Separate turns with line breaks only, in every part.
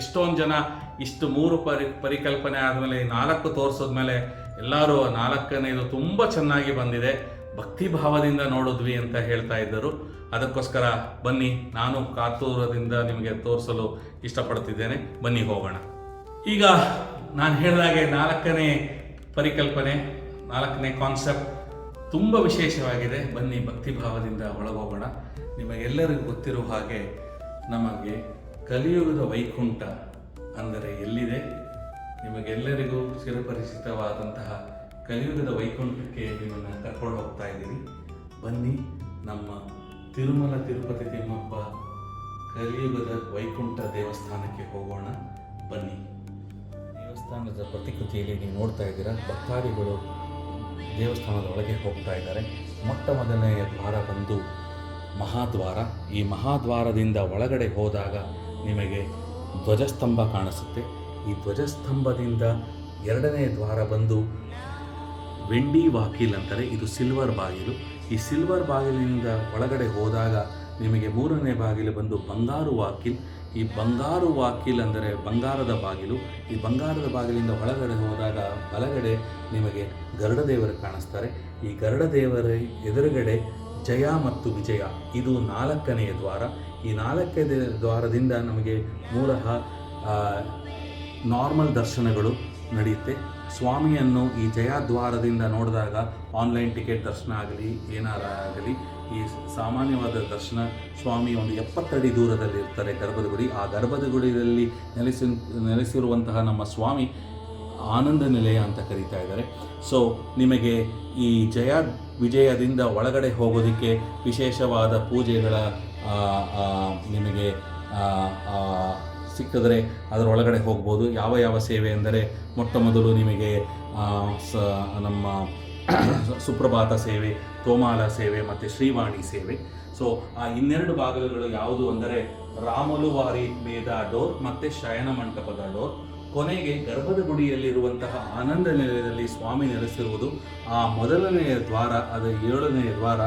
ಎಷ್ಟೊಂದು ಜನ ಇಷ್ಟು 3 ಪರಿಕಲ್ಪನೆ ಆದಮೇಲೆ 4 ತೋರಿಸಿದ್ಮೇಲೆ ಎಲ್ಲರೂ 4ನೇದು ತುಂಬ ಚೆನ್ನಾಗಿ ಬಂದಿದೆ, ಭಕ್ತಿ ಭಾವದಿಂದ ನೋಡಿದ್ವಿ ಅಂತ ಹೇಳ್ತಾ ಇದ್ದರು. ಅದಕ್ಕೋಸ್ಕರ ಬನ್ನಿ, ನಾನು ಕಾತುರದಿಂದ ನಿಮಗೆ ತೋರಿಸಲು ಇಷ್ಟಪಡ್ತಿದ್ದೇನೆ. ಬನ್ನಿ ಹೋಗೋಣ. ಈಗ ನಾನು ಹೇಳಿದಾಗೆ 4ನೇ ಪರಿಕಲ್ಪನೆ, 4ನೇ ಕಾನ್ಸೆಪ್ಟ್ ತುಂಬ ವಿಶೇಷವಾಗಿದೆ. ಬನ್ನಿ ಭಕ್ತಿ ಭಾವದಿಂದ ಒಳಗೋಗೋಣ. ನಿಮಗೆಲ್ಲರಿಗೂ ಗೊತ್ತಿರುವ ಹಾಗೆ ನಮಗೆ ಕಲಿಯುಗದ ವೈಕುಂಠ ಅಂದರೆ ಎಲ್ಲಿದೆ? ನಿಮಗೆಲ್ಲರಿಗೂ ಚಿರಪರಿಚಿತವಾದಂತಹ ಕಲಿಯುಗದ ವೈಕುಂಠಕ್ಕೆ ನಿಮ್ಮನ್ನು ಕರ್ಕೊಂಡು ಹೋಗ್ತಾ ಇದ್ದೀನಿ. ಬನ್ನಿ, ನಮ್ಮ ತಿರುಮಲ ತಿರುಪತಿ ತಿಮ್ಮಪ್ಪ ಕಲಿಯುಗದ ವೈಕುಂಠ ದೇವಸ್ಥಾನಕ್ಕೆ ಹೋಗೋಣ. ಬನ್ನಿ. ದೇವಸ್ಥಾನದ ಪ್ರತಿಕೃತಿಯಲ್ಲಿ ನೀವು ನೋಡ್ತಾ ಇದ್ದೀರಾ, ಭಕ್ತಾದಿಗಳು ದೇವಸ್ಥಾನದ ಒಳಗೆ ಹೋಗ್ತಾ ಇದ್ದಾರೆ. ಮೊಟ್ಟ ಮೊದಲನೆಯ ದ್ವಾರ ಬಂದು ಮಹಾದ್ವಾರ. ಈ ಮಹಾದ್ವಾರದಿಂದ ಒಳಗಡೆ ಹೋದಾಗ ನಿಮಗೆ ಧ್ವಜಸ್ತಂಭ ಕಾಣಿಸುತ್ತೆ. ಈ ಧ್ವಜಸ್ತಂಭದಿಂದ 2ನೇ ದ್ವಾರ ಬಂದು ವೆಂಡಿ ವಾಕಿಲ್ ಅಂತಾರೆ, ಇದು ಸಿಲ್ವರ್ ಬಾಗಿಲು. ಈ ಸಿಲ್ವರ್ ಬಾಗಿಲಿನಿಂದ ಒಳಗಡೆ ಹೋದಾಗ ನಿಮಗೆ 3ನೇ ಬಾಗಿಲು ಬಂದು ಬಂಗಾರು ವಾಕಿಲ್. ಈ ಬಂಗಾರು ವಾಕಿಲ್ ಅಂದರೆ ಬಂಗಾರದ ಬಾಗಿಲು. ಈ ಬಂಗಾರದ ಬಾಗಿಲಿಂದ ಒಳಗಡೆ ಹೋದಾಗ ಬಲಗಡೆ ನಿಮಗೆ ಗರುಡದೇವರು ಕಾಣಿಸ್ತಾರೆ. ಈ ಗರುಡದೇವರ ಎದುರುಗಡೆ ಜಯ ಮತ್ತು ವಿಜಯ, ಇದು 4ನೇ ದ್ವಾರ. ಈ 4ನೇ ದ್ವಾರದಿಂದ ನಮಗೆ ಮೂಲತಃ ನಾರ್ಮಲ್ ದರ್ಶನಗಳು ನಡೆಯುತ್ತೆ. ಸ್ವಾಮಿಯನ್ನು ಈ ಜಯದ್ವಾರದಿಂದ ನೋಡಿದಾಗ ಆನ್ಲೈನ್ ಟಿಕೆಟ್ ದರ್ಶನ ಆಗಲಿ ಏನಾರಾಗಲಿ, ಈ ಸಾಮಾನ್ಯವಾದ ದರ್ಶನ, ಸ್ವಾಮಿ ಒಂದು 70 ಅಡಿ ದೂರದಲ್ಲಿ ಇರ್ತಾರೆ ಗರ್ಭದ ಗುಡಿ. ಆ ಗರ್ಭದ ಗುಡಿಯಲ್ಲಿ ನೆಲೆಸಿರುವಂತಹ ನಮ್ಮ ಸ್ವಾಮಿ ಆನಂದ ನಿಲಯ ಅಂತ ಕರೀತಾ ಇದ್ದಾರೆ. ಸೊ ನಿಮಗೆ ಈ ಜಯ ವಿಜಯದಿಂದ ಒಳಗಡೆ ಹೋಗೋದಕ್ಕೆ ವಿಶೇಷವಾದ ಪೂಜೆಗಳ ನಿಮಗೆ ಸಿಕ್ಕಿದ್ರೆ ಅದರ ಒಳಗಡೆ ಹೋಗ್ಬೋದು. ಯಾವ ಸೇವೆ ಎಂದರೆ, ಮೊಟ್ಟ ಮೊದಲು ನಿಮಗೆ ನಮ್ಮ ಸುಪ್ರಭಾತ ಸೇವೆ, ತೋಮಾಲ ಸೇವೆ ಮತ್ತು ಶ್ರೀವಾಣಿ ಸೇವೆ. ಸೊ ಆ 2 ಬಾಗಿಲುಗಳು ಯಾವುದು ಅಂದರೆ ರಾಮಲುವಾರಿ ಮೇಧ ಡೋರ್ ಮತ್ತು ಶಯನ ಮಂಟಪದ ಡೋರ್. ಕೊನೆಗೆ ಗರ್ಭದ ಗುಡಿಯಲ್ಲಿರುವಂತಹ ಆನಂದ ನಿಲಯದಲ್ಲಿ ಸ್ವಾಮಿ ನೆಲೆಸಿರುವುದು ಆ ಮೊದಲನೆಯ ದ್ವಾರ, ಅದು 7ನೇ ದ್ವಾರ.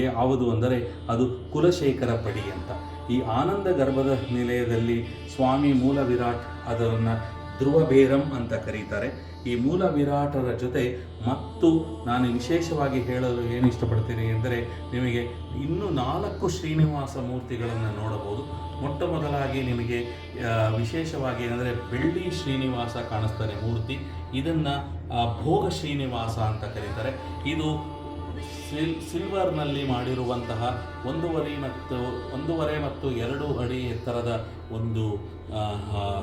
ಯಾವುದು ಅಂದರೆ ಅದು ಕುಲಶೇಖರ ಪಡಿ ಅಂತ. ಈ ಆನಂದ ಗರ್ಭದ ನಿಲಯದಲ್ಲಿ ಸ್ವಾಮಿ ಮೂಲ ವಿರಾಟ್, ಅದನ್ನು ಧ್ರುವಬೇರಂ ಅಂತ ಕರೀತಾರೆ. ಈ ಮೂಲ ವಿರಾಟರ ಜೊತೆ ಮತ್ತು ನಾನು ವಿಶೇಷವಾಗಿ ಹೇಳಲು ಏನು ಇಷ್ಟಪಡ್ತೀನಿ ಎಂದರೆ, ನಿಮಗೆ ಇನ್ನೂ 4 ಶ್ರೀನಿವಾಸ ಮೂರ್ತಿಗಳನ್ನು ನೋಡಬಹುದು. ಮೊಟ್ಟ ಮೊದಲಾಗಿ ನಿಮಗೆ ವಿಶೇಷವಾಗಿ ಏನಂದರೆ ಬೆಳ್ಳಿ ಶ್ರೀನಿವಾಸ ಕಾಣಿಸ್ತಾನೆ ಮೂರ್ತಿ. ಇದನ್ನು ಭೋಗ ಶ್ರೀನಿವಾಸ ಅಂತ ಕರೀತಾರೆ. ಇದು ಸಿಲ್ವರ್ನಲ್ಲಿ ಮಾಡಿರುವಂತಹ 1.5 ಮತ್ತು 2 ಅಡಿ ಎತ್ತರದ ಒಂದು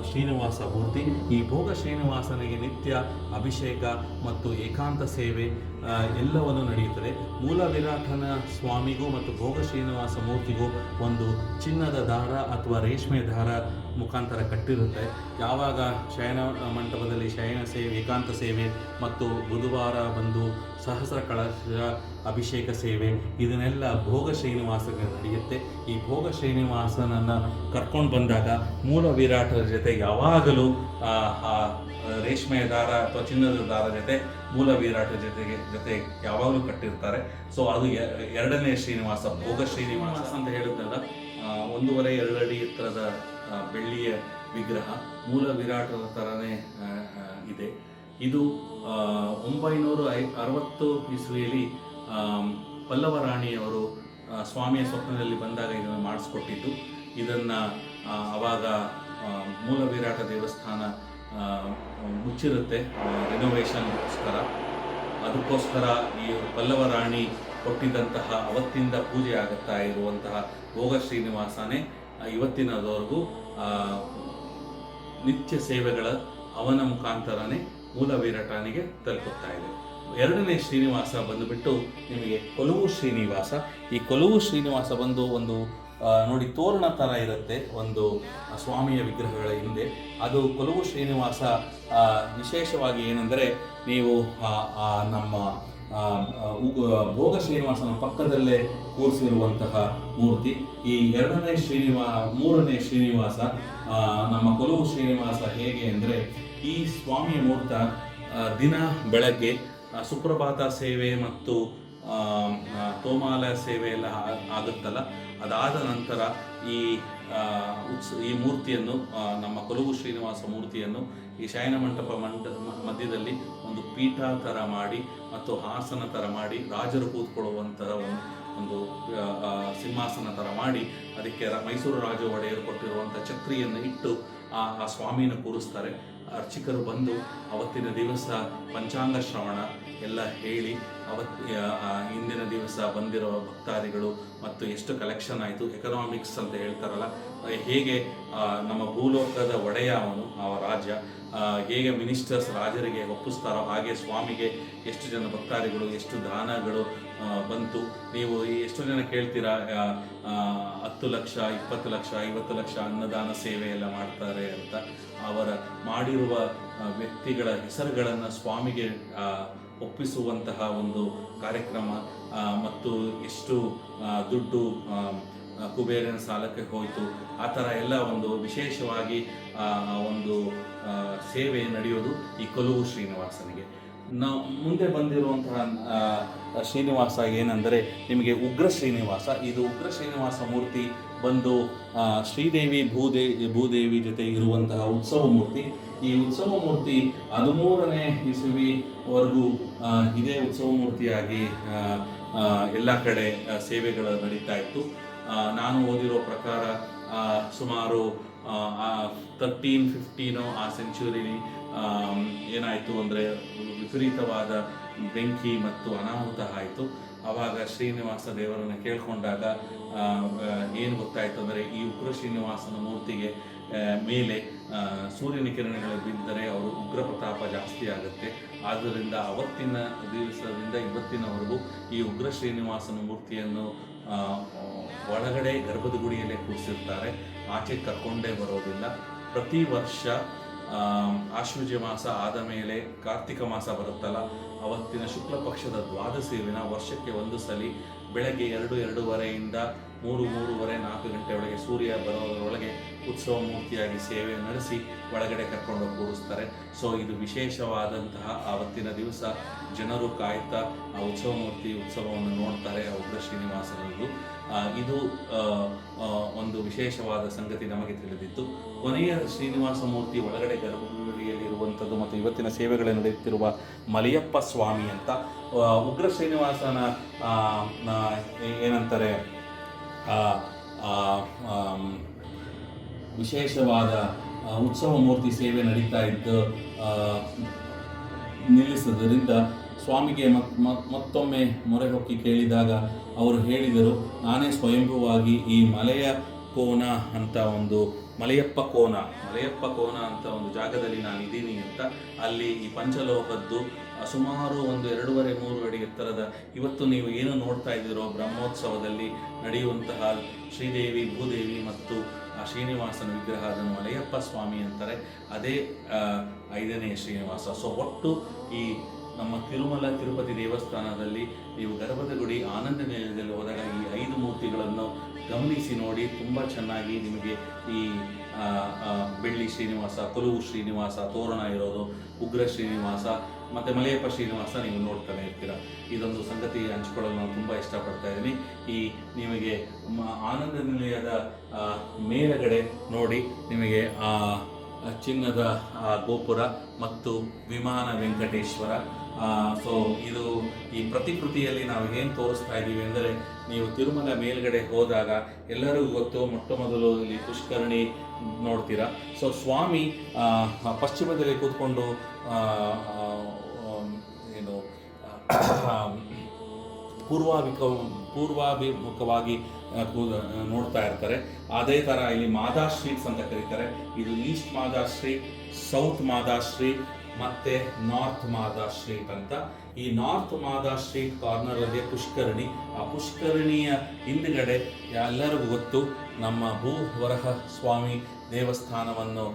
ಶ್ರೀನಿವಾಸ ಮೂರ್ತಿ. ಈ ಭೋಗ ಶ್ರೀನಿವಾಸನಿಗೆ ನಿತ್ಯ ಅಭಿಷೇಕ ಮತ್ತು ಏಕಾಂತ ಸೇವೆ ಎಲ್ಲವನ್ನು ನಡೆಯುತ್ತದೆ. ಮೂಲ ವಿರಾಟನ ಸ್ವಾಮಿಗೂ ಮತ್ತು ಭೋಗ ಶ್ರೀನಿವಾಸ ಮೂರ್ತಿಗೂ ಒಂದು ಚಿನ್ನದ ದಾರ ಅಥವಾ ರೇಷ್ಮೆ ದಾರ ಮುಖಾಂತರ ಕಟ್ಟಿರುತ್ತೆ. ಯಾವಾಗ ಶಯನ ಮಂಟಪದಲ್ಲಿ ಶಯನ ಸೇವೆ, ಏಕಾಂತ ಸೇವೆ ಮತ್ತು ಬುಧವಾರ ಬಂದು ಸಹಸ್ರ ಕಳಶ ಅಭಿಷೇಕ ಸೇವೆ, ಇದನ್ನೆಲ್ಲ ಭೋಗ ಶ್ರೀನಿವಾಸನಿಗೆ ನಡೆಯುತ್ತೆ. ಈ ಭೋಗ ಶ್ರೀನಿವಾಸನನ್ನು ಕರ್ಕೊಂಡು ಬಂದಾಗ ಮೂಲ ವಿರಾಟರ ಜೊತೆ ಯಾವಾಗಲೂ ರೇಷ್ಮೆಯ ದಾರ ಅಥವಾ ಚಿನ್ನದ ದಾರ ಜೊತೆ ಮೂಲ ವಿರಾಟ ಜೊತೆ ಯಾವಾಗಲೂ ಕಟ್ಟಿರ್ತಾರೆ. ಸೊ ಅದು 2ನೇ ಶ್ರೀನಿವಾಸ, ಭೋಗ ಶ್ರೀನಿವಾಸ ಅಂತ ಹೇಳಿದ್ನಲ್ಲ. 1.5-2 ಅಡಿ ಎತ್ತರದ ಬೆಳ್ಳಿಯ ವಿಗ್ರಹ ಮೂಲ ವಿರಾಟದ ಥರನೇ ಇದೆ. ಇದು 960 ಇಸ್ವಿಯಲ್ಲಿ ಪಲ್ಲವ ರಾಣಿಯವರು ಸ್ವಾಮಿಯ ಸ್ವಪ್ನದಲ್ಲಿ ಬಂದಾಗ ಇದನ್ನು ಮಾಡಿಸ್ಕೊಟ್ಟಿದ್ದು. ಇದನ್ನು ಆವಾಗ ಮೂಲ ವಿರಾಟ ದೇವಸ್ಥಾನ ಮುಚ್ಚಿರುತ್ತೆ ರಿನೋವೇಷನ್ಗೋಸ್ಕರ. ಅದಕ್ಕೋಸ್ಕರ ಈ ಪಲ್ಲವ ರಾಣಿ ಕೊಟ್ಟಿದ್ದಂತಹ ಅವತ್ತಿಂದ ಪೂಜೆ ಆಗುತ್ತಾ ಇರುವಂತಹ ಭೋಗ ಶ್ರೀನಿವಾಸನೇ ಇವತ್ತಿನವರೆಗೂ ನಿತ್ಯ ಸೇವೆಗಳ ಅವನ ಮುಖಾಂತರನೇ ಮೂಲ ವಿರಾಟನಿಗೆ ತಲುಪುತ್ತಾ ಇದೆ. 2ನೇ ಶ್ರೀನಿವಾಸ ಬಂದುಬಿಟ್ಟು ನಿಮಗೆ ಕೊಲುವು ಶ್ರೀನಿವಾಸ. ಈ ಕೊಲುವು ಶ್ರೀನಿವಾಸ ಬಂದು ಒಂದು ನೋಡಿ ತೋರಣ ಥರ ಇರುತ್ತೆ ಒಂದು ಸ್ವಾಮಿಯ ವಿಗ್ರಹಗಳ ಹಿಂದೆ. ಅದು ಕೊಲುವು ಶ್ರೀನಿವಾಸ ವಿಶೇಷವಾಗಿ ಏನೆಂದರೆ, ನೀವು ನಮ್ಮ ಭೋಗ ಶ್ರೀನಿವಾಸನ ಪಕ್ಕದಲ್ಲೇ ಕೂರಿಸಿರುವಂತಹ ಮೂರ್ತಿ. ಈ 3ನೇ ಶ್ರೀನಿವಾಸ ನಮ್ಮ ಕೊಲುವು ಶ್ರೀನಿವಾಸ ಹೇಗೆ ಅಂದರೆ, ಈ ಸ್ವಾಮಿಯ ಮೂರ್ತ ದಿನ ಬೆಳಗ್ಗೆ ಸುಪ್ರಭಾತ ಸೇವೆ ಮತ್ತು ತೋಮಾಲ ಸೇವೆ ಎಲ್ಲ ಆಗುತ್ತಲ್ಲ, ಅದಾದ ನಂತರ ಈ ಈ ಮೂರ್ತಿಯನ್ನು, ನಮ್ಮ ಕೊಲವು ಶ್ರೀನಿವಾಸ ಮೂರ್ತಿಯನ್ನು ಈ ಶಯನ ಮಂಟಪ ಮಧ್ಯದಲ್ಲಿ ಒಂದು ಪೀಠ ಥರ ಮಾಡಿ ಮತ್ತು ಹಾಸನ ಥರ ಮಾಡಿ ರಾಜರು ಕೂತ್ಕೊಳ್ಳುವಂತಹ ಒಂದು ಸಿಂಹಾಸನ ಥರ ಮಾಡಿ ಅದಕ್ಕೆ ಮೈಸೂರು ರಾಜ ಒಡೆಯರು ಕೊಟ್ಟಿರುವಂಥ ಛತ್ರಿಯನ್ನು ಇಟ್ಟು ಆ ಸ್ವಾಮಿಯನ್ನು ಕೂರಿಸ್ತಾರೆ. ಅರ್ಚಕರು ಬಂದು ಅವತ್ತಿನ ದಿವಸ ಪಂಚಾಂಗ ಶ್ರವಣ ಎಲ್ಲ ಹೇಳಿ ಹಿಂದಿನ ದಿವಸ ಬಂದಿರೋ ಭಕ್ತಾದಿಗಳು ಮತ್ತು ಎಷ್ಟು ಕಲೆಕ್ಷನ್ ಆಯಿತು, ಎಕನಾಮಿಕ್ಸ್ ಅಂತ ಹೇಳ್ತಾರಲ್ಲ, ಹೇಗೆ ನಮ್ಮ ಭೂಲೋಕದ ಒಡೆಯ ಅವನು, ಆ ರಾಜ್ಯ ಹೇಗೆ ಮಿನಿಸ್ಟರ್ಸ್ ರಾಜರಿಗೆ ಒಪ್ಪಿಸ್ತಾರೋ ಹಾಗೆ ಸ್ವಾಮಿಗೆ ಎಷ್ಟು ಜನ ಭಕ್ತಾದಿಗಳು, ಎಷ್ಟು ದಾನಗಳು ಬಂತು. ನೀವು ಎಷ್ಟು ಜನ ಕೇಳ್ತೀರಾ 10 ಲಕ್ಷ 20 ಲಕ್ಷ 50 ಲಕ್ಷ ಅನ್ನದಾನ ಸೇವೆ ಎಲ್ಲ ಮಾಡ್ತಾರೆ ಅಂತ. ಅವರ ಮಾಡಿರುವ ವ್ಯಕ್ತಿಗಳ ಹೆಸರುಗಳನ್ನು ಸ್ವಾಮಿಗೆ ಒಪ್ಪಿಸುವಂತಹ ಒಂದು ಕಾರ್ಯಕ್ರಮ ಮತ್ತು ಎಷ್ಟು ದುಡ್ಡು ಕುಬೇರನ ಸಾಲಕ್ಕೆ ಹೋಯಿತು, ಆ ಥರ ಎಲ್ಲ ಒಂದು ವಿಶೇಷವಾಗಿ ಒಂದು ಸೇವೆ ನಡೆಯೋದು ಈ ಕೊಲವು ಶ್ರೀನಿವಾಸನಿಗೆ. ನಾವು ಮುಂದೆ ಬಂದಿರುವಂತಹ ಶ್ರೀನಿವಾಸ ಏನೆಂದರೆ ನಿಮಗೆ ಉಗ್ರ ಶ್ರೀನಿವಾಸ. ಇದು ಉಗ್ರ ಶ್ರೀನಿವಾಸ ಮೂರ್ತಿ ಬಂದು ಶ್ರೀದೇವಿ ಭೂದೇವಿ ಜೊತೆ ಇರುವಂತಹ ಉತ್ಸವ ಮೂರ್ತಿ. ಈ ಉತ್ಸವ ಮೂರ್ತಿ 13ನೇ ಇಸವಿವರೆಗೂ ಇದೇ ಉತ್ಸವ ಮೂರ್ತಿಯಾಗಿ ಎಲ್ಲ ಕಡೆ ಸೇವೆಗಳು ನಡೀತಾ ಇತ್ತು. ನಾನು ಓದಿರೋ ಪ್ರಕಾರ ಸುಮಾರು 13-15 ಆ ಸೆಂಚುರಿ ಏನಾಯಿತು ಅಂದರೆ ವಿಪರೀತವಾದ ಬೆಂಕಿ ಮತ್ತು ಅನಾಹುತ ಆಯಿತು. ಆವಾಗ ಶ್ರೀನಿವಾಸ ದೇವರನ್ನು ಕೇಳ್ಕೊಂಡಾಗ ಏನು ಗೊತ್ತಾಯಿತು ಅಂದರೆ ಈ ಉಗ್ರ ಶ್ರೀನಿವಾಸನ ಮೂರ್ತಿಗೆ ಮೇಲೆ ಸೂರ್ಯನ ಕಿರಣಗಳು ಬಿದ್ದರೆ ಅವರು ಉಗ್ರ ಪ್ರತಾಪ ಜಾಸ್ತಿ ಆಗುತ್ತೆ. ಆದ್ದರಿಂದ ಅವತ್ತಿನ ದಿವಸದಿಂದ ಇವತ್ತಿನವರೆಗೂ ಈ ಉಗ್ರ ಶ್ರೀನಿವಾಸನ ಮೂರ್ತಿಯನ್ನು ಒಳಗಡೆ ಗರ್ಭದ ಗುಡಿಯಲ್ಲೇ ಕೂರಿಸಿರ್ತಾರೆ, ಆಚೆ ಕರ್ಕೊಂಡೇ ಬರೋದಿಲ್ಲ. ಪ್ರತಿ ವರ್ಷ ಆಶ್ವಜ ಮಾಸ ಆದ ಮೇಲೆ ಕಾರ್ತಿಕ ಮಾಸ ಬರುತ್ತಲ್ಲ, ಅವತ್ತಿನ ಶುಕ್ಲ ಪಕ್ಷದ ದ್ವಾದಶಿ ದಿನ ವರ್ಷಕ್ಕೆ ಒಂದು ಸಲ ಬೆಳಗ್ಗೆ 2-2:30 3-3:30 4 ಗಂಟೆ ಒಳಗೆ ಸೂರ್ಯ ಬರೋದರೊಳಗೆ ಉತ್ಸವ ಮೂರ್ತಿಯಾಗಿ ಸೇವೆ ನಡೆಸಿ ಒಳಗಡೆ ಕರ್ಕೊಂಡು ಕೂರಿಸ್ತಾರೆ. ಸೊ ಇದು ವಿಶೇಷವಾದಂತಹ ಆವತ್ತಿನ ದಿವಸ ಜನರು ಕಾಯ್ತಾ ಆ ಉತ್ಸವ ಮೂರ್ತಿ ಉತ್ಸವವನ್ನು ನೋಡ್ತಾರೆ. ಆ ಉಗ್ರ ಶ್ರೀನಿವಾಸನಿಂದು ಇದು ಒಂದು ವಿಶೇಷವಾದ ಸಂಗತಿ ನಮಗೆ ತಿಳಿದಿತ್ತು. ಕೊನೆಯ ಶ್ರೀನಿವಾಸ ಮೂರ್ತಿ ಒಳಗಡೆ ಗರ್ಭಗುಡಿಯಲ್ಲಿರುವಂಥದ್ದು ಮತ್ತು ಇವತ್ತಿನ ಸೇವೆಗಳು ನಡೆಯುತ್ತಿರುವ ಮಲಯಪ್ಪ ಸ್ವಾಮಿ ಅಂತ. ಉಗ್ರ ಶ್ರೀನಿವಾಸನ ಏನಂತಾರೆ ವಿಶೇಷವಾದ ಉತ್ಸವ ಮೂರ್ತಿ ಸೇವೆ ನಡೀತಾ ಇದ್ದು ನಿಲ್ಲಿಸೋದರಿಂದ ಸ್ವಾಮಿಗೆ ಮತ್ತೊಮ್ಮೆ ಮೊರೆ ಹೊಕ್ಕಿ ಕೇಳಿದಾಗ ಅವರು ಹೇಳಿದರು, ನಾನೇ ಸ್ವಯಂಭೂವಾಗಿ ಈ ಮಲೆಯ ಕೋನ ಅಂತ ಒಂದು ಮಲಯಪ್ಪ ಕೋನ ಅಂತ ಒಂದು ಜಾಗದಲ್ಲಿ ನಾನು ಇದ್ದೀನಿ ಅಂತ. ಅಲ್ಲಿ ಈ ಪಂಚಲೋಹದ್ದು ಸುಮಾರು ಒಂದು 2.5-3 ಅಡಿ ಎತ್ತರದ ಇವತ್ತು ನೀವು ಏನು ನೋಡ್ತಾ ಇದ್ದೀರೋ ಬ್ರಹ್ಮೋತ್ಸವದಲ್ಲಿ ನಡೆಯುವಂತಹ ಶ್ರೀದೇವಿ ಭೂದೇವಿ ಮತ್ತು ಆ ಶ್ರೀನಿವಾಸನ ವಿಗ್ರಹ ಅದನ್ನು ಮಲಯಪ್ಪ ಸ್ವಾಮಿ ಅಂತಾರೆ. ಅದೇ 5ನೇ ಶ್ರೀನಿವಾಸ. ಸೊ ಒಟ್ಟು ಈ ನಮ್ಮ ತಿರುಪತಿ ದೇವಸ್ಥಾನದಲ್ಲಿ ನೀವು ಗರ್ಭದ ಗುಡಿ ಆನಂದ ನಿಲಯದಲ್ಲಿ ಹೋದಾಗ ಈ 5 ಮೂರ್ತಿಗಳನ್ನು ಗಮನಿಸಿ ನೋಡಿ. ತುಂಬ ಚೆನ್ನಾಗಿ ನಿಮಗೆ ಈ ಬೆಳ್ಳಿ ಶ್ರೀನಿವಾಸ, ಕೊಲವು ಶ್ರೀನಿವಾಸ, ತೋರಣ ಇರೋದು, ಉಗ್ರ ಶ್ರೀನಿವಾಸ ಮತ್ತು ಮಲಯಪ್ಪ ಶ್ರೀನಿವಾಸ ನೀವು ನೋಡ್ತಾನೆ ಇರ್ತೀರ. ಇದೊಂದು ಸಂಗತಿ ಹಂಚ್ಕೊಳ್ಳಲು ನಾನು ತುಂಬ ಇಷ್ಟಪಡ್ತಾ ಇದ್ದೀನಿ. ಈ ನಿಮಗೆ ಆನಂದ ನಿಲಯದ ಮೇಲುಗಡೆ ನೋಡಿ ನಿಮಗೆ ಚಿನ್ನದ ಗೋಪುರ ಮತ್ತು ವಿಮಾನ ವೆಂಕಟೇಶ್ವರ. ಸೊ ಇದು ಈ ಪ್ರತಿಕೃತಿಯಲ್ಲಿ ನಾವು ಏನು ತೋರಿಸ್ತಾ ಇದ್ದೀವಿ ಅಂದರೆ, ನೀವು ತಿರುಮಲ ಮೇಲ್ಗಡೆ ಹೋದಾಗ ಎಲ್ಲರಿಗೂ ಗೊತ್ತು, ಮೊಟ್ಟ ಮೊದಲು ಇಲ್ಲಿ ಪುಷ್ಕರಣಿ ನೋಡ್ತೀರಾ. ಸೊ ಸ್ವಾಮಿ ಪಶ್ಚಿಮದಲ್ಲಿ ಕೂತ್ಕೊಂಡು ಏನು ಪೂರ್ವಾಭಿಮುಖವಾಗಿ ನೋಡ್ತಾ ಇರ್ತಾರೆ. ಅದೇ ಥರ ಇಲ್ಲಿ ಮಾದಾ ಸ್ಟ್ರೀಟ್ಸ್ ಅಂತ ಕರೀತಾರೆ. ಇದು ಈಸ್ಟ್ ಮಾದಾ ಸ್ಟ್ರೀಟ್, ಸೌತ್ ಮಾದಾ ಸ್ಟ್ರೀಟ್ ಮತ್ತು ನಾರ್ತ್ ಮಾದಾ ಸ್ಟ್ರೀಟ್ ಅಂತ. ಈ ನಾರ್ತ್ ಮಾದಾ ಸ್ಟ್ರೀಟ್ ಕಾರ್ನರಲ್ಲಿ ಪುಷ್ಕರಣಿ. ಆ ಪುಷ್ಕರಣಿಯ ಹಿಂದುಗಡೆ ಎಲ್ಲರಿಗೂ ಗೊತ್ತು ನಮ್ಮ ಭೂವರಹ ಸ್ವಾಮಿ ದೇವಸ್ಥಾನವನ್ನು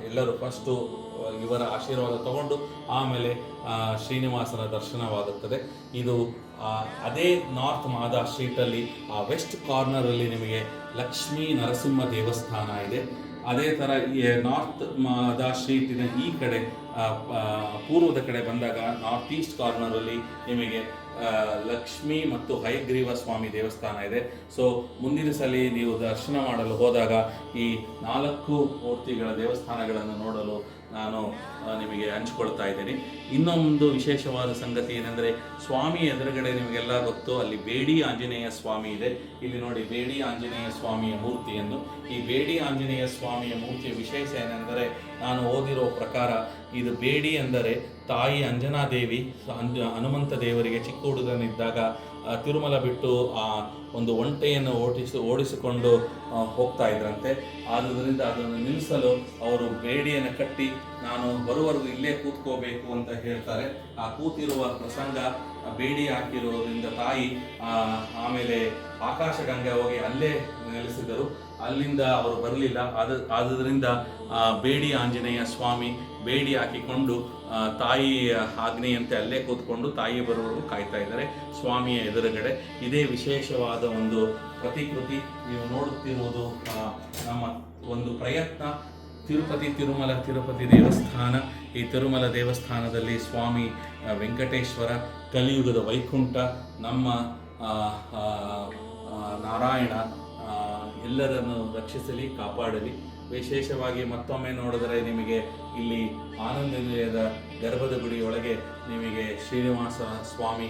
ಎಲ್ಲರೂ ಫಸ್ಟು ಇವರ ಆಶೀರ್ವಾದ ತಗೊಂಡು ಆಮೇಲೆ ಶ್ರೀನಿವಾಸನ ದರ್ಶನವಾಗುತ್ತದೆ. ಇದು ಅದೇ ನಾರ್ತ್ ಮಾದಾ ಸ್ಟ್ರೀಟಲ್ಲಿ ವೆಸ್ಟ್ ಕಾರ್ನರಲ್ಲಿ ನಿಮಗೆ ಲಕ್ಷ್ಮೀ ನರಸಿಂಹ ದೇವಸ್ಥಾನ ಇದೆ. ಅದೇ ಥರ ಈ ನಾರ್ತ್ ಮಾದಾ ಸ್ಟ್ರೀಟಿನ ಈ ಕಡೆ ಪೂರ್ವದ ಕಡೆ ಬಂದಾಗ ನಾರ್ತ್ ಈಸ್ಟ್ ಕಾರ್ನರಲ್ಲಿ ನಿಮಗೆ ಲಕ್ಷ್ಮಿ ಮತ್ತು ಹಯಗ್ರೀವ ಸ್ವಾಮಿ ದೇವಸ್ಥಾನ ಇದೆ. ಸೊ ಮುಂದಿನ ಸಲ ನೀವು ದರ್ಶನ ಮಾಡಲು ಹೋದಾಗ ಈ 4 ಮೂರ್ತಿಗಳ ದೇವಸ್ಥಾನಗಳನ್ನು ನೋಡಲು ನಾನು ನಿಮಗೆ ಹಂಚ್ಕೊಳ್ತಾ ಇದ್ದೀನಿ. ಇನ್ನೊಂದು ವಿಶೇಷವಾದ ಸಂಗತಿ ಏನೆಂದರೆ, ಸ್ವಾಮಿ ಎದುರುಗಡೆ ನಿಮಗೆಲ್ಲ ಗೊತ್ತು, ಅಲ್ಲಿ ಬೇಡಿ ಆಂಜನೇಯ ಸ್ವಾಮಿ ಇದೆ. ಇಲ್ಲಿ ನೋಡಿ, ಬೇಡಿ ಆಂಜನೇಯ ಸ್ವಾಮಿಯ ಮೂರ್ತಿಯನ್ನು. ಈ ಬೇಡಿ ಆಂಜನೇಯ ಸ್ವಾಮಿಯ ಮೂರ್ತಿಯ ವಿಶೇಷ ಏನೆಂದರೆ, ನಾನು ಓದಿರೋ ಪ್ರಕಾರ ಇದು ಬೇಡಿ ಎಂದರೆ ತಾಯಿ ಅಂಜನಾದೇವಿ ಹನುಮಂತ ದೇವರಿಗೆ ಚಿಕ್ಕ ಹುಡುಗನಿದ್ದಾಗ ತಿರುಮಲ ಬಿಟ್ಟು ಆ ಒಂದು ಒಂಟೆಯನ್ನು ಓಡಿಸಿಕೊಂಡು ಹೋಗ್ತಾ ಇದ್ರಂತೆ. ಆದುದರಿಂದ ಅದನ್ನು ನಿಲ್ಲಿಸಲು ಅವರು ಬೇಡಿಯನ್ನು ಕಟ್ಟಿ ನಾನು ಬರುವವರೆಗೂ ಇಲ್ಲೇ ಕೂತ್ಕೋಬೇಕು ಅಂತ ಹೇಳ್ತಾರೆ. ಆ ಕೂತಿರುವ ಪ್ರಸಂಗ ಬೇಡಿ ಹಾಕಿರೋದ್ರಿಂದ ತಾಯಿ ಆಮೇಲೆ ಆಕಾಶಗಂಗೆ ಹೋಗಿ ಅಲ್ಲೇ ನೆಲೆಸಿದರು. ಅಲ್ಲಿಂದ ಅವರು ಬರಲಿಲ್ಲ. ಆದುದರಿಂದ ಬೇಡಿ ಆಂಜನೇಯ ಸ್ವಾಮಿ ಬೇಡಿ ಹಾಕಿಕೊಂಡು ತಾಯಿಯ ಆಜ್ಞೆಯಂತೆ ಅಲ್ಲೇ ಕೂತ್ಕೊಂಡು ತಾಯಿ ಬರುವವರೆಗೂ ಕಾಯ್ತಾ ಇದ್ದಾರೆ ಸ್ವಾಮಿಯ ಎದುರುಗಡೆ. ಇದೇ ವಿಶೇಷವಾದ ಒಂದು ಪ್ರತಿಕೃತಿ ನೀವು ನೋಡುತ್ತಿರುವುದು ನಮ್ಮ ಒಂದು ಪ್ರಯತ್ನ. ತಿರುಪತಿ ದೇವಸ್ಥಾನ. ಈ ತಿರುಮಲ ದೇವಸ್ಥಾನದಲ್ಲಿ ಸ್ವಾಮಿ ವೆಂಕಟೇಶ್ವರ, ಕಲಿಯುಗದ ವೈಕುಂಠ, ನಮ್ಮ ನಾರಾಯಣ ಎಲ್ಲರನ್ನು ರಕ್ಷಿಸಲಿ, ಕಾಪಾಡಲಿ. ವಿಶೇಷವಾಗಿ ಮತ್ತೊಮ್ಮೆ ನೋಡಿದರೆ ನಿಮಗೆ ಇಲ್ಲಿ ಆನಂದ ನಿಲಯದ ಗರ್ಭದ ಗುಡಿಯೊಳಗೆ ನಿಮಗೆ ಶ್ರೀನಿವಾಸ ಸ್ವಾಮಿ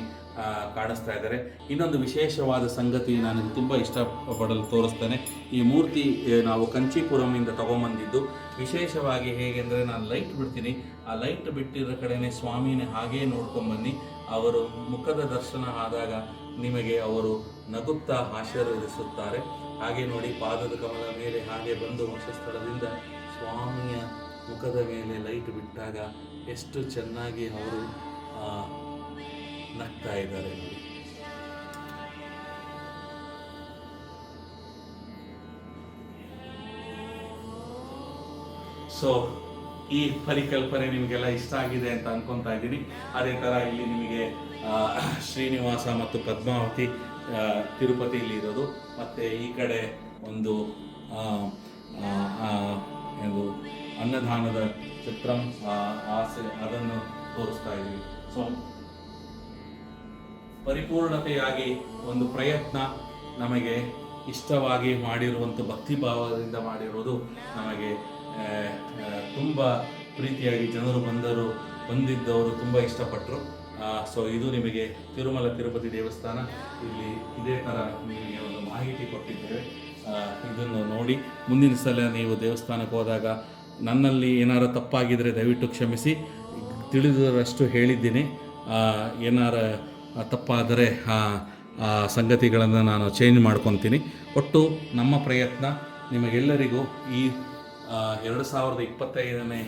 ಕಾಣಿಸ್ತಾ ಇದ್ದಾರೆ. ಇನ್ನೊಂದು ವಿಶೇಷವಾದ ಸಂಗತಿ ನನಗೆ ತುಂಬ ಇಷ್ಟಪಡಲು ತೋರಿಸ್ತೇನೆ. ಈ ಮೂರ್ತಿ ನಾವು ಕಂಚೀಪುರಂನಿಂದ ತಗೊಂಬಂದಿದ್ದು. ವಿಶೇಷವಾಗಿ ಹೇಗೆಂದರೆ, ನಾನು ಲೈಟ್ ಬಿಡ್ತೀನಿ, ಆ ಲೈಟ್ ಬಿಟ್ಟಿರೋ ಕಡೆನೇ ಸ್ವಾಮಿನೇ ಹಾಗೇ ನೋಡ್ಕೊಂಬನ್ನಿ. ಅವರು ಮುಖದ ದರ್ಶನ ಆದಾಗ ನಿಮಗೆ ಅವರು ನಗುತ್ತಾ ಆಶೀರ್ವದಿಸುತ್ತಾರೆ. ಹಾಗೆ ನೋಡಿ, ಪಾದದ ಕಮಲ ಮೇಲೆ ಹಾಗೆ ಬಂದು ವಕ್ಷಸ್ಥಳದಿಂದ ಸ್ವಾಮಿಯ ಮುಖದ ಮೇಲೆ ಲೈಟ್ ಬಿಟ್ಟಾಗ ಎಷ್ಟು ಚೆನ್ನಾಗಿ ಅವರು ನಗ್ತಾ ಇದ್ದಾರೆ ನೋಡಿ. ಸೊ ಈ ಪರಿಕಲ್ಪನೆ ನಿಮಗೆಲ್ಲ ಇಷ್ಟ ಆಗಿದೆ ಅಂತ ಅನ್ಕೊತಾ ಇದ್ದೀನಿ. ಅದೇ ಥರ ಇಲ್ಲಿ ನಿಮಗೆ ಶ್ರೀನಿವಾಸ ಮತ್ತು ಪದ್ಮಾವತಿ ತಿರುಪತಿಯಲ್ಲಿ ಇರೋದು, ಮತ್ತು ಈ ಕಡೆ ಒಂದು ಅನ್ನದಾನದ ಚಿತ್ರಂ ಆಸೆ ಅದನ್ನು ತೋರಿಸ್ತಾ ಇದ್ದೀವಿ. ಸೊ ಪರಿಪೂರ್ಣತೆಯಾಗಿ ಒಂದು ಪ್ರಯತ್ನ ನಮಗೆ ಇಷ್ಟವಾಗಿ ಮಾಡಿರುವಂಥ ಭಕ್ತಿಭಾವದಿಂದ ಮಾಡಿರೋದು ನಮಗೆ ತುಂಬ ಪ್ರೀತಿಯಾಗಿ ಜನರು ಬಂದಿದ್ದವರು ತುಂಬ ಇಷ್ಟಪಟ್ಟರು. ಸೊ ಇದು ನಿಮಗೆ ತಿರುಪತಿ ದೇವಸ್ಥಾನ. ಇಲ್ಲಿ ಇದೇ ಥರ ನಿಮಗೆ ಒಂದು ಮಾಹಿತಿ ಕೊಟ್ಟಿದ್ದೇವೆ. ಇದನ್ನು ನೋಡಿ ಮುಂದಿನ ಸಲ ನೀವು ದೇವಸ್ಥಾನಕ್ಕೆ ಹೋದಾಗ ನನ್ನಲ್ಲಿ ಏನಾರು ತಪ್ಪಾಗಿದ್ದರೆ ದಯವಿಟ್ಟು ಕ್ಷಮಿಸಿ. ತಿಳಿದರಷ್ಟು ಹೇಳಿದ್ದೀನಿ. ಏನಾರ ತಪ್ಪಾದರೆ ಸಂಗತಿಗಳನ್ನು ನಾನು ಚೇಂಜ್ ಮಾಡ್ಕೊತೀನಿ. ಒಟ್ಟು ನಮ್ಮ ಪ್ರಯತ್ನ ನಿಮಗೆಲ್ಲರಿಗೂ ಈ 2025ನೇ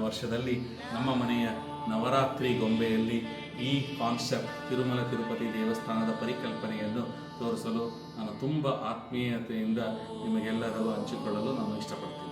ವರ್ಷದಲ್ಲಿ ನಮ್ಮ ಮನೆಯ ನವರಾತ್ರಿ ಗೊಂಬೆಯಲ್ಲಿ ಈ ಕಾನ್ಸೆಪ್ಟ್ ತಿರುಪತಿ ದೇವಸ್ಥಾನದ ಪರಿಕಲ್ಪನೆಯನ್ನು ತೋರಿಸಲು ನಾನು ತುಂಬ ಆತ್ಮೀಯತೆಯಿಂದ ನಿಮಗೆಲ್ಲರಿಗೂ ಹಂಚಿಕೊಳ್ಳಲು ನಾನು ಇಷ್ಟಪಡ್ತೀನಿ.